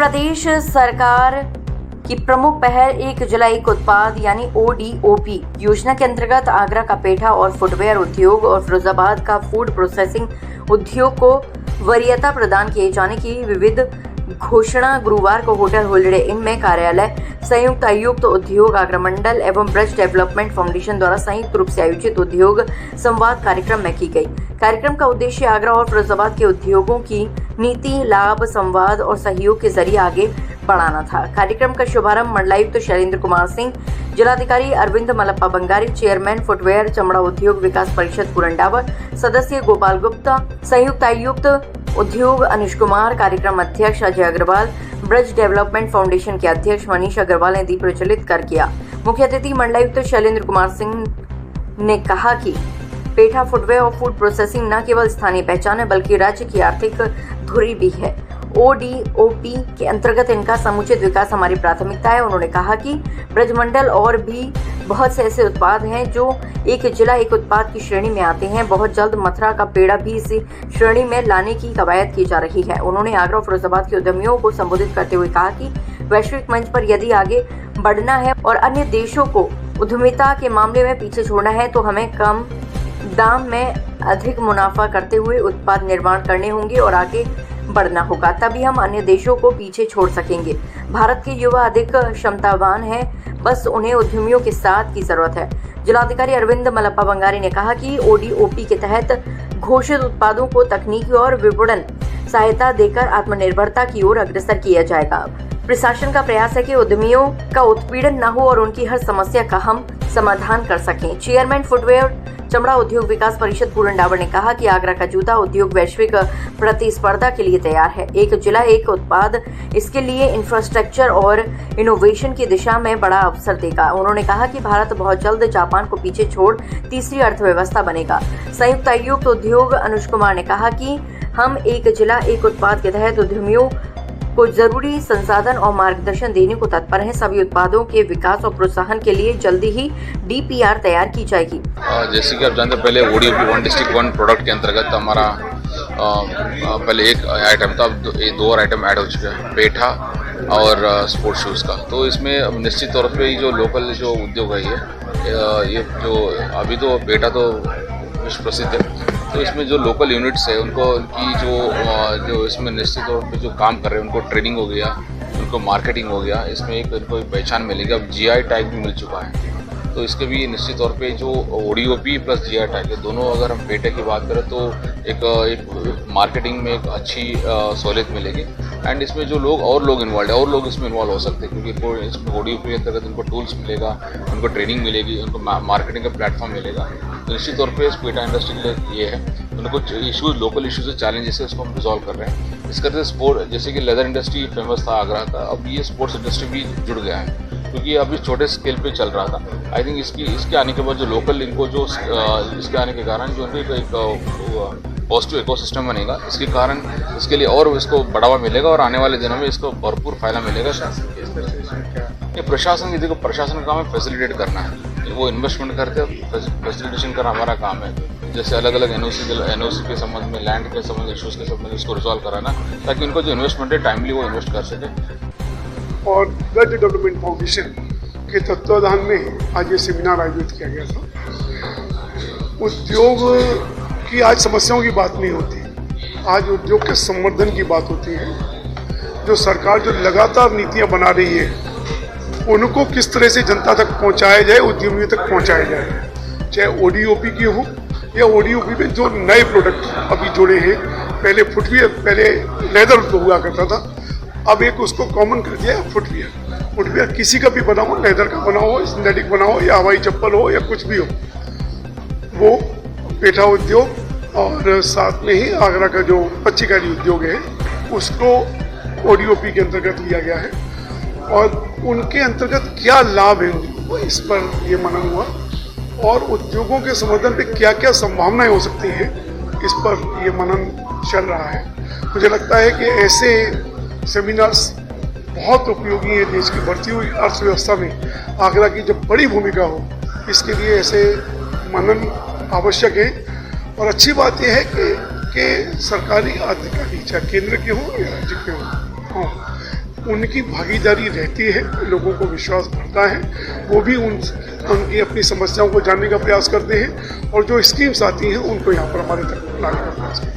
प्रदेश सरकार की प्रमुख पहल एक जिला एक उत्पाद यानी ODOP योजना के अंतर्गत आगरा का पेठा और फुटवेयर उद्योग और फिरोजाबाद का फूड प्रोसेसिंग उद्योग को वरीयता प्रदान किए जाने की विविध घोषणा गुरुवार को होटल हॉलिडे इन में कार्यालय संयुक्त आयुक्त उद्योग आगरा मंडल एवं ब्रज डेवलपमेंट फाउंडेशन द्वारा संयुक्त रूप से आयोजित उद्योग संवाद कार्यक्रम में की गई। कार्यक्रम का उद्देश्य आगरा और फिरोजाबाद के उद्योगों की नीति, लाभ, संवाद और सहयोग के जरिए आगे बढ़ाना था। कार्यक्रम का शुभारंभ मंडलायुक्त शैलेंद्र कुमार सिंह, जिलाधिकारी अरविंद मलप्पा बंगारी, चेयरमैन फुटवेयर चमड़ा उद्योग विकास परिषद पुरंडावर, सदस्य गोपाल गुप्ता, संयुक्त आयुक्त उद्योग अनिश कुमार, कार्यक्रम अध्यक्ष अजय अग्रवाल, ब्रज डेवलपमेंट फाउंडेशन के अध्यक्ष मनीष अग्रवाल ने दीप प्रज्वलित कर किया। मुख्य अतिथि मंडलायुक्त शैलेंद्र कुमार सिंह ने कहा कि पेठा फुटवेयर और फूड प्रोसेसिंग न केवल स्थानीय पहचान है बल्कि राज्य की आर्थिक धुरी भी है। ODOP के अंतर्गत इनका समुचित विकास हमारी प्राथमिकता है। उन्होंने कहा कि ब्रजमंडल और भी बहुत से ऐसे उत्पाद हैं जो एक जिला एक उत्पाद की श्रेणी में आते हैं। बहुत जल्द मथुरा का पेड़ा भी इस श्रेणी में लाने की कवायद की जा रही है। उन्होंने आगरा और फिरोजाबाद के उद्यमियों को संबोधित करते हुए कहा कि वैश्विक मंच पर यदि आगे बढ़ना है और अन्य देशों को उद्यमिता के मामले में पीछे छोड़ना है तो हमें कम दाम में अधिक मुनाफा करते हुए उत्पाद निर्माण करने होंगे और आगे बढ़ना होगा, तभी हम अन्य देशों को पीछे छोड़ सकेंगे। भारत के युवा अधिक क्षमतावान हैं, बस उन्हें उद्यमियों के साथ की जरूरत है। जिलाधिकारी अरविंद मलप्पा बंगारी ने कहा कि ODOP के तहत घोषित उत्पादों को तकनीकी और विपणन सहायता देकर आत्मनिर्भरता की ओर अग्रसर किया जाएगा। प्रशासन का प्रयास है कि उद्यमियों का उत्पीड़न न हो और उनकी हर समस्या का हम समाधान कर सकें। चेयरमैन फुटवेयर चमड़ा उद्योग विकास परिषद पुरंडावर ने कहा कि आगरा का जूता उद्योग वैश्विक प्रतिस्पर्धा के लिए तैयार है। एक जिला एक उत्पाद इसके लिए इंफ्रास्ट्रक्चर और इनोवेशन की दिशा में बड़ा अवसर देगा। उन्होंने कहा कि भारत बहुत जल्द जापान को पीछे छोड़ तीसरी अर्थव्यवस्था बनेगा। संयुक्त आयुक्त उद्योग अनुज कुमार ने कहा कि हम एक जिला एक उत्पाद के तहत उद्यमियों को जरूरी संसाधन और मार्गदर्शन देने को तत्पर हैं। सभी उत्पादों के विकास और प्रोत्साहन के लिए जल्दी ही DPR तैयार की जाएगी। जैसे कि आप जानते हैं, पहले ODOP one district one product के अंतर्गत हमारा पहले एक आइटम था, अब 2 और आइटम ऐड हो चुके हैं, पेठा और स्पोर्ट्स शूज़ का। तो इसमें निश्चित तौर पे जो लोकल जो उद्योग है ये जो अभी तो पेठा तो विश्व प्रसिद्ध है, तो इसमें जो लोकल यूनिट्स है उनको उनकी जो इसमें निश्चित तौर पे जो काम कर रहे हैं उनको ट्रेनिंग हो गया, उनको मार्केटिंग हो गया, इसमें एक उनको पहचान मिलेगी। अब GI टैग भी मिल चुका है, तो इसके भी निश्चित तौर पे जो ODOP प्लस GI टैग है दोनों, अगर हम पेठे की बात करें तो एक मार्केटिंग में एक अच्छी सहूलियत मिलेगी। एंड इसमें जो लोग इन्वॉल्व है और लोग इसमें इन्वॉल्व हो सकते हैं, क्योंकि इनको इसमें ODOP के अंतर्गत उनको टूल्स मिलेगा, उनको ट्रेनिंग मिलेगी, उनको मार्केटिंग का प्लेटफॉर्म मिलेगा। तो निश्चित तौर पे इस पेठा इंडस्ट्री के लिए ये है, उनको इशूज़ लोकल इशूज़ चैलेंजेस है उसको हम रिजॉल्व कर रहे हैं। इसके तरह स्पोर्ट, जैसे कि लेदर इंडस्ट्री फेमस था आगरा का, अब ये स्पोर्ट्स इंडस्ट्री भी जुड़ गया है, क्योंकि अभी छोटे स्केल पे चल रहा था। आई थिंक इसके आने के बाद जो लोकल इनको जो इसके आने के कारण जो उनको एक पॉजिटिव इकोसिस्टम बनेगा, इसके कारण इसके लिए और इसको बढ़ावा मिलेगा और आने वाले दिनों में इसको भरपूर फायदा मिलेगा। ये प्रशासन की, देखो प्रशासन का काम है फैसिलिटेट करना है, वो इन्वेस्टमेंट करते हैं, फैसिलिटेशन करना हमारा काम है। जैसे अलग अलग NOC के संबंध में, लैंड के संबंध, इशूज़ के संबंध में इसको रिजॉल्व कराना, ताकि उनको जो इन्वेस्टमेंट है टाइमली वो इन्वेस्ट कर सके। और ब्रज डेवलपमेंट फाउंडेशन के तत्वाधान में आज ये सेमिनार आयोजित किया गया था। उद्योग की आज समस्याओं की बात नहीं होती, आज उद्योग के संवर्धन की बात होती है। जो सरकार जो लगातार नीतियां बना रही है उनको किस तरह से जनता तक पहुंचाया जाए, उद्यमियों तक पहुंचाया जाए, चाहे ODOP की हो या ODOP में जो नए प्रोडक्ट अभी जुड़े हैं। पहले फुटवियर, पहले लेदर तो हुआ करता था, अब एक उसको कॉमन कर दिया फुटवियर किसी का भी बनाओ, लेदर का बनाओ, सिंथेटिक बनाओ या हवाई चप्पल हो या कुछ भी हो, वो पेठा उद्योग और साथ में ही आगरा का जो पच्चीकारी उद्योग है उसको ODOP के अंतर्गत लिया गया है। और उनके अंतर्गत क्या लाभ है उनको, इस पर ये मनन हुआ, और उद्योगों के संवर्धन पे क्या क्या संभावनाएं हो सकती हैं, इस पर ये मनन चल रहा है। मुझे लगता है कि ऐसे सेमिनार्स बहुत उपयोगी है देश की बढ़ती हुई अर्थव्यवस्था में आगरा की जो बड़ी भूमिका हो, इसके लिए ऐसे मनन आवश्यक है। और अच्छी बात यह है कि सरकारी अधिकारी चाहे केंद्र के हों या राज्य के हों, उनकी भागीदारी रहती है, लोगों को विश्वास बढ़ता है, वो भी उनकी अपनी समस्याओं को जानने का प्रयास करते हैं और जो स्कीम्स आती हैं उनको यहाँ पर हमारे तक लाने का प्रयास करते हैं।